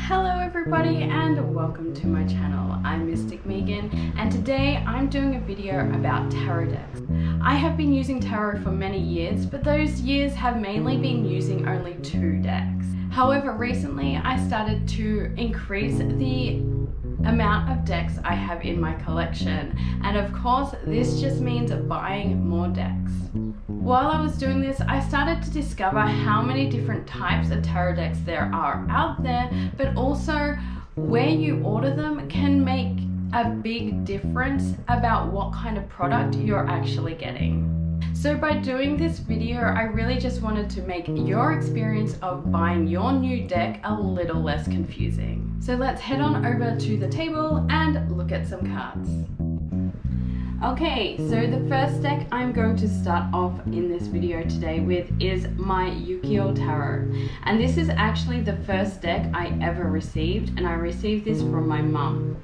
Hello everybody and welcome to my channel. I'm Mystic Megan and today I'm doing a video about tarot decks. I have been using tarot for many years, but those years have mainly been using only 2 decks. However, recently I started to increase the amount of decks I have in my collection, and of course this just means buying more decks. While I was doing this, I started to discover how many different types of tarot decks there are out there, but also where you order them can make a big difference about what kind of product you're actually getting. So by doing this video, I really just wanted to make your experience of buying your new deck a little less confusing. So let's head on over to the table and look at some cards. Okay, so the first deck I'm going to start off in this video today with is my Yu-Gi-Oh! Tarot. And this is actually the first deck I ever received, and I received this from my mum.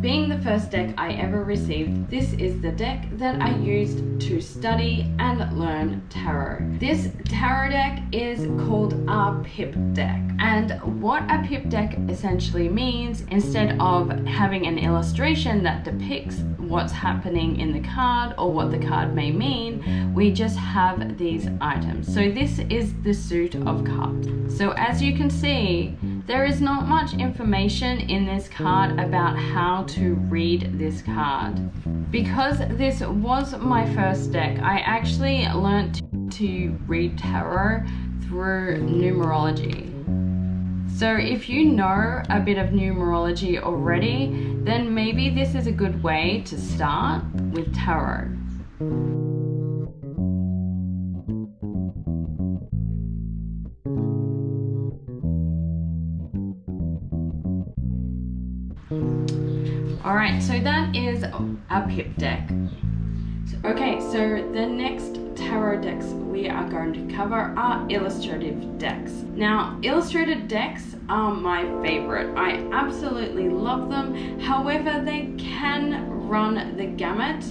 Being the first deck I ever received, this is the deck that I used to study and learn tarot. This tarot deck is called a pip deck. And what a pip deck essentially means, instead of having an illustration that depicts what's happening in the card or what the card may mean, we just have these items. So this is the suit of cups. So as you can see, there is not much information in this card about how to read this card. Because this was my first deck, I actually learnt to read tarot through numerology. So if you know a bit of numerology already, then maybe this is a good way to start with tarot. Alright, so that is a pip deck. Okay, so the next tarot decks we are going to cover are illustrative decks. Now, illustrated decks are my favorite. I absolutely love them. However, they can run the gamut,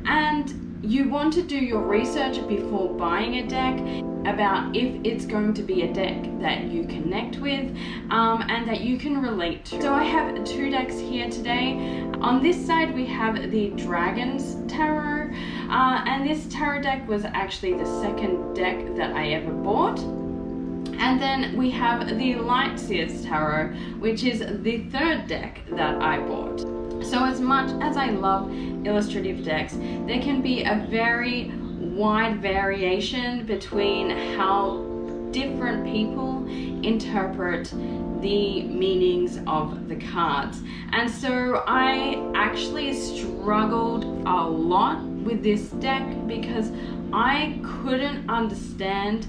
and you want to do your research before buying a deck about if it's going to be a deck that you connect with and that you can relate to. So I have 2 decks here today. On this side we have the Dragons Tarot, and this tarot deck was actually the second deck that I ever bought. And then we have the Lightseers Tarot, which is the 3rd deck that I bought. So as much as I love illustrative decks, there can be a very wide variation between how different people interpret the meanings of the cards. And so I actually struggled a lot with this deck because I couldn't understand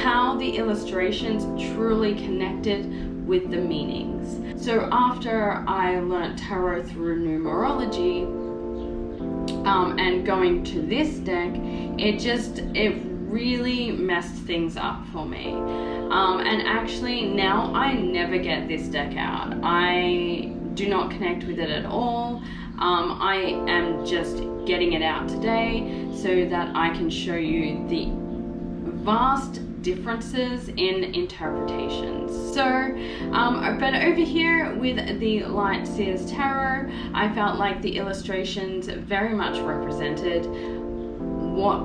how the illustrations truly connected with the meanings. So after I learnt tarot through numerology and going to this deck, it really messed things up for me. And actually now I never get this deck out. I do not connect with it at all. I am just getting it out today so that I can show you the vast differences in interpretations. So, but over here with the Lightseers Tarot, I felt like the illustrations very much represented what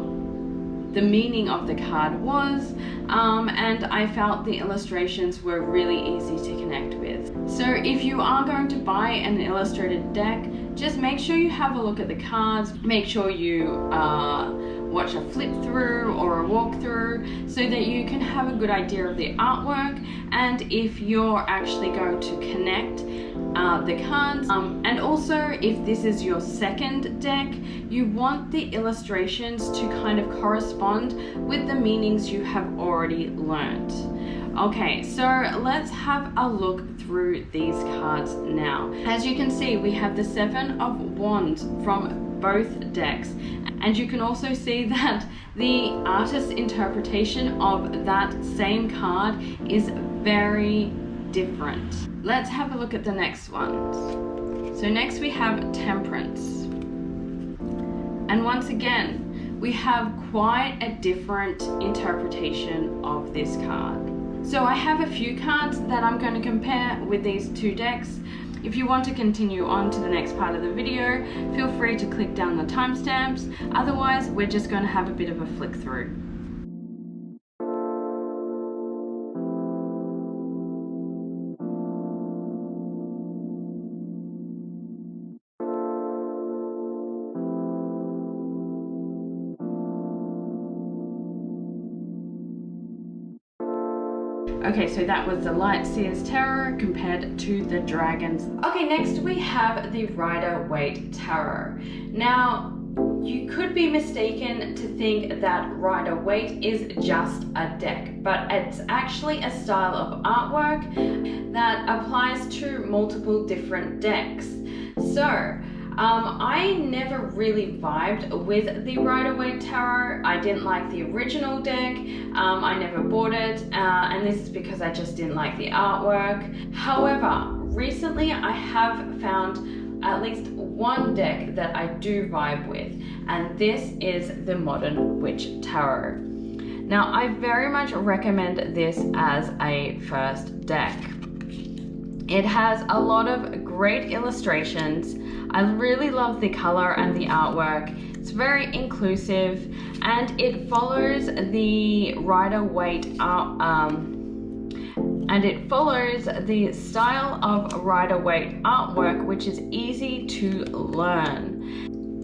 the meaning of the card was, and I felt the illustrations were really easy to connect with. So if you are going to buy an illustrated deck, just make sure you have a look at the cards, make sure you watch a flip through or a walkthrough so that you can have a good idea of the artwork, and if you're actually going to connect the cards. And also, if this is your second deck, you want the illustrations to kind of correspond with the meanings you have already learnt. Okay, so let's have a look through these cards now. As you can see, we have the 7 of Wands from both decks, and you can also see that the artist's interpretation of that same card is very different. Let's have a look at the next one. So next we have Temperance, and once again we have quite a different interpretation of this card. So I have a few cards that I'm going to compare with these two decks. If you want to continue on to the next part of the video, feel free to click down the timestamps. Otherwise, we're just going to have a bit of a flick through. Okay, so that was the Lightseer's Tarot compared to the Dragons. Okay, next we have the Rider-Waite Tarot. Now, you could be mistaken to think that Rider-Waite is just a deck, but it's actually a style of artwork that applies to multiple different decks. So, I never really vibed with the Rider-Waite Tarot. I didn't like the original deck. I never bought it, and this is because I just didn't like the artwork. However, recently I have found at least one deck that I do vibe with, and this is the Modern Witch Tarot. Now, I very much recommend this as a first deck. It has a lot of great illustrations. I really love the color and the artwork. It's very inclusive, and it follows the Rider-Waite and it follows the style of Rider-Waite artwork, which is easy to learn.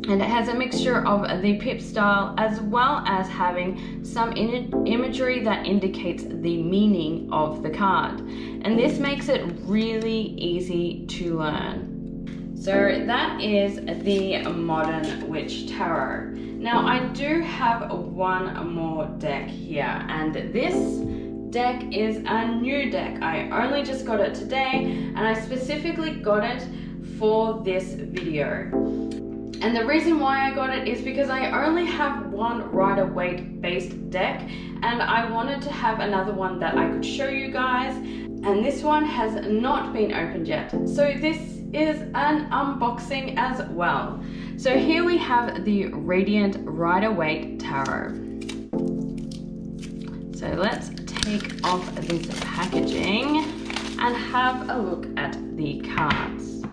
And it has a mixture of the pip style as well as having some imagery that indicates the meaning of the card. And this makes it really easy to learn. So that is the Modern Witch Tarot. Now I do have one more deck here, and this deck is a new deck. I only just got it today, and I specifically got it for this video. And the reason why I got it is because I only have one Rider-Waite based deck, and I wanted to have another one that I could show you guys, and this one has not been opened yet. So this is an unboxing as well. So here we have the Radiant Rider-Waite Tarot. So let's take off this packaging and have a look at the cards.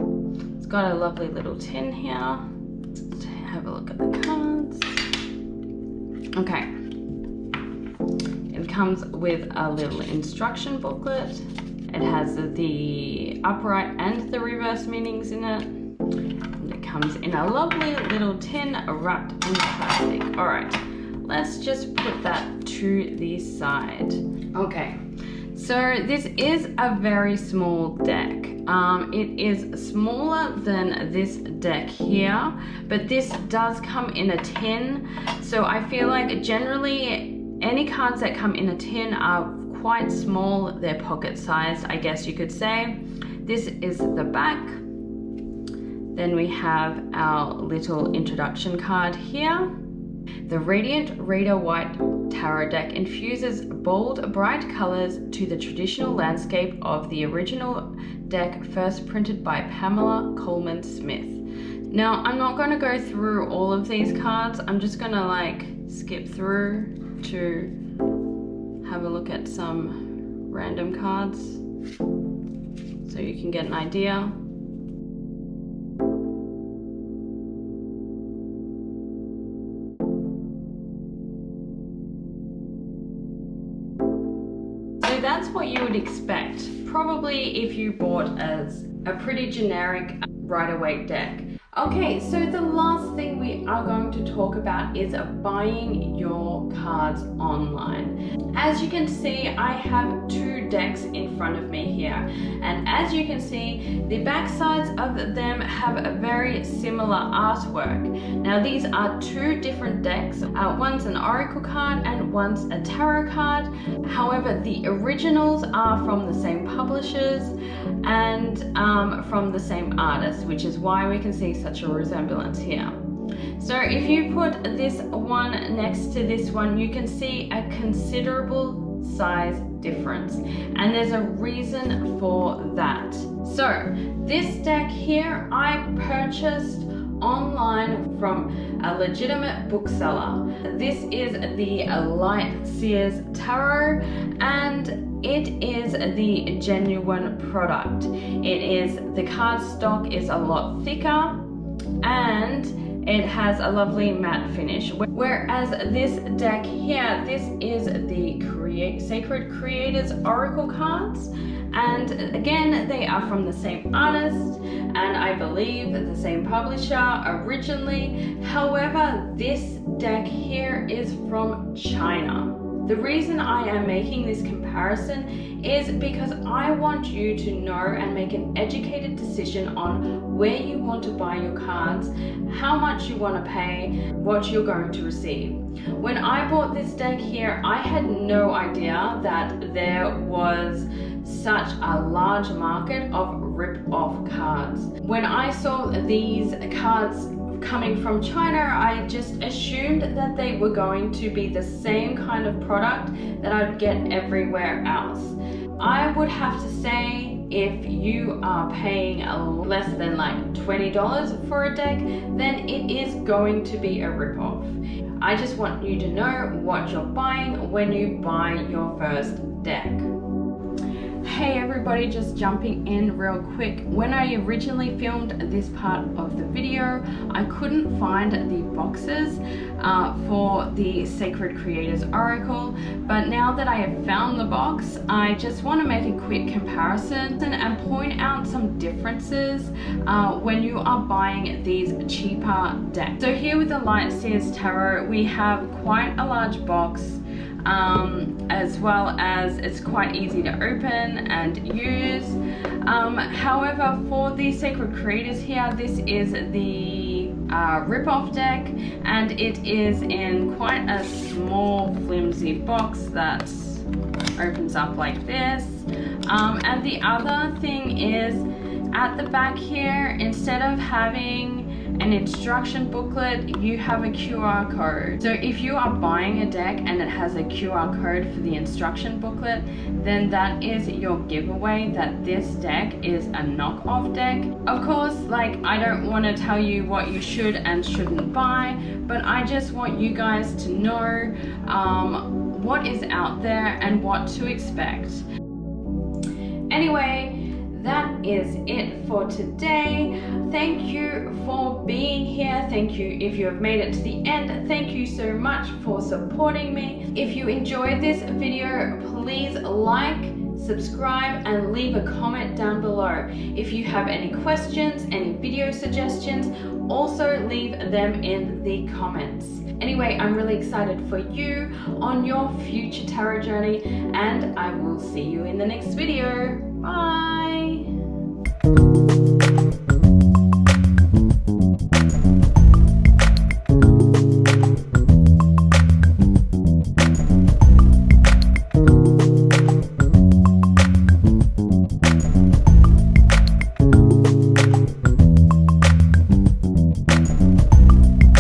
It's got a lovely little tin here. Let's have a look at the cards. Okay. It comes with a little instruction booklet. It has the upright and the reverse meanings in it. And it comes in a lovely little tin wrapped in plastic. All right, let's just put that to the side. Okay, so this is a very small deck. It is smaller than this deck here, but this does come in a tin. So I feel like generally any cards that come in a tin are quite small. They're pocket sized, I guess you could say. This is the back. Then we have our little introduction card here. The Radiant Rider-Waite Tarot deck infuses bold, bright colors to the traditional landscape of the original deck, first printed by Pamela Coleman Smith. Now, I'm not going to go through all of these cards. I'm just going to skip through to have a look at some random cards so you can get an idea. So that's what you would expect, probably if you bought as a pretty generic Rider-Waite deck. Okay, so the last thing we are going to talk about is buying your cards online. As you can see, I have two decks in front of me here, and as you can see, the back sides of them have a very similar artwork. Now these are two different decks. One's an oracle card and one's a tarot card. However, the originals are from the same publishers and from the same artists, which is why we can see such a resemblance here. So if you put this one next to this one, you can see a considerable size difference, and there's a reason for that. So this deck here I purchased online from a legitimate bookseller. This is the Light Sears Tarot, and it is the genuine product. The cardstock is a lot thicker and it has a lovely matte finish. Whereas this deck here, this is the Sacred Creators Oracle cards. And again, they are from the same artist and I believe the same publisher originally. However, this deck here is from China. The reason I am making this comparison is because I want you to know and make an educated decision on where you want to buy your cards, how much you want to pay, what you're going to receive. When I bought this deck here, I had no idea that there was such a large market of rip-off cards. When I saw these cards coming from China, I just assumed that they were going to be the same kind of product that I'd get everywhere else. I would have to say, if you are paying less than like $20 for a deck, then it is going to be a rip-off. I just want you to know what you're buying when you buy your first deck. Hey everybody, just jumping in real quick. When I originally filmed this part of the video, I couldn't find the boxes for the Sacred Creators Oracle, but now that I have found the box, I just want to make a quick comparison and point out some differences when you are buying these cheaper decks. So here with the Light Sears Tarot, we have quite a large box, as well as it's quite easy to open and use. However, for the Sacred Creators here, this is the rip-off deck, and it is in quite a small flimsy box that opens up like this. And the other thing is, at the back here, instead of having an instruction booklet, you have a QR code. So if you are buying a deck and it has a QR code for the instruction booklet, then that is your giveaway that this deck is a knockoff deck. Of course, like, I don't want to tell you what you should and shouldn't buy, but I just want you guys to know what is out there and what to expect. Anyway, that is it for today. Thank you for being here. Thank you if you have made it to the end. Thank you so much for supporting me. If you enjoyed this video, please like, subscribe, and leave a comment down below. If you have any questions, any video suggestions, also leave them in the comments. Anyway, I'm really excited for you on your future tarot journey, and I will see you in the next video. Bye!